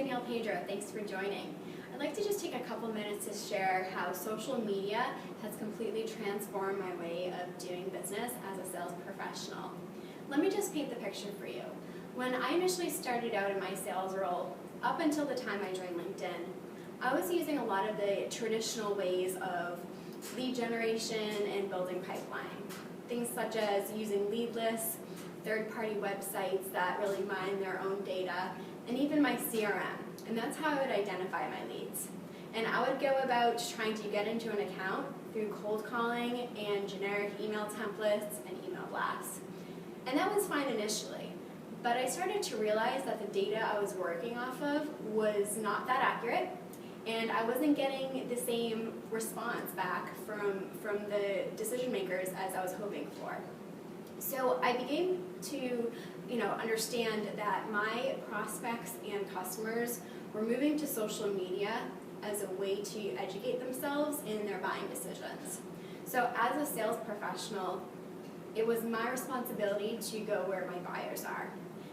Danielle Pedro, thanks for joining. I'd like to just take a couple minutes to share how social media has completely transformed my way of doing business as a sales professional. Let me just paint the picture for you. When I initially started out in my sales role, up until the time I joined LinkedIn, I was using a lot of the traditional ways of lead generation and building pipeline. Things such as using lead lists, third-party websites that really mine their own data, and even my CRM. And that's how I would identify my leads. And I would go about trying to get into an account through cold calling and generic email templates and email blasts. And that was fine initially, but I started to realize that the data I was working off of was not that accurate, and I wasn't getting the same response back from the decision makers as I was hoping for. So I began to understand that my prospects and customers were moving to social media as a way to educate themselves in their buying decisions. So as a sales professional, it was my responsibility to go where my buyers are.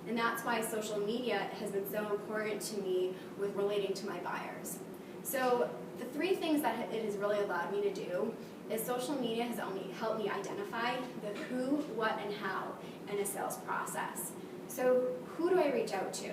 And that's why social media has been so important to me with relating to my buyers. So the three things that it has really allowed me to do is social media has only helped me identify the who, what, and how in a sales process. So who do I reach out to?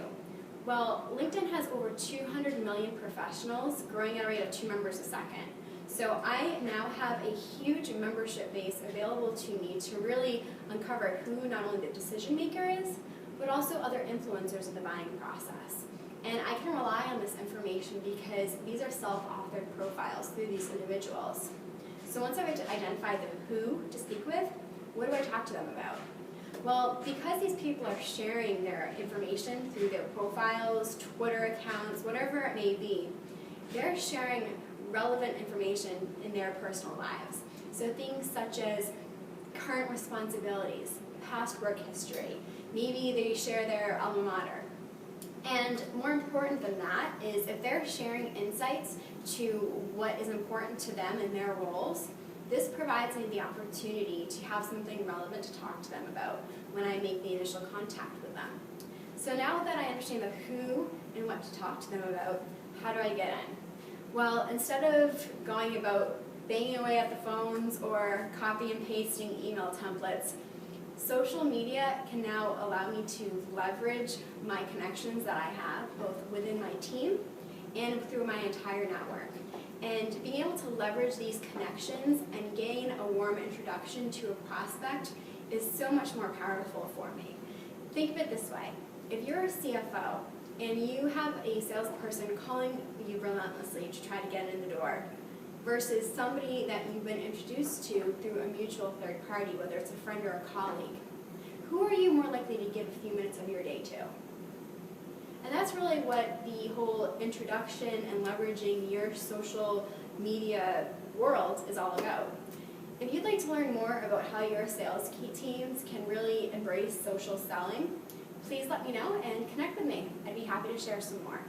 Well, LinkedIn has over 200 million professionals growing at a rate of 2 members a second. So I now have a huge membership base available to me to really uncover who not only the decision maker is, but also other influencers in the buying process. And I can rely on this information because these are self-authored profiles through these individuals. So once I've identified the who to speak with, what do I talk to them about? Well, because these people are sharing their information through their profiles, Twitter accounts, whatever it may be, they're sharing relevant information in their personal lives. So things such as current responsibilities, past work history, maybe they share their alma mater. And more important than that is if they're sharing insights to what is important to them in their roles, this provides me the opportunity to have something relevant to talk to them about when I make the initial contact with them. So now that I understand the who and what to talk to them about, how do I get in? Well, instead of going about banging away at the phones or copy and pasting email templates, social media can now allow me to leverage my connections that I have, both within my team and through my entire network. And being able to leverage these connections and gain a warm introduction to a prospect is so much more powerful for me. Think of it this way. If you're a CFO and you have a salesperson calling you relentlessly to try to get in the door, versus somebody that you've been introduced to through a mutual third party, whether it's a friend or a colleague, who are you more likely to give a few minutes of your day to? And that's really what the whole introduction and leveraging your social media world is all about. If you'd like to learn more about how your sales key teams can really embrace social selling, please let me know and connect with me. I'd be happy to share some more.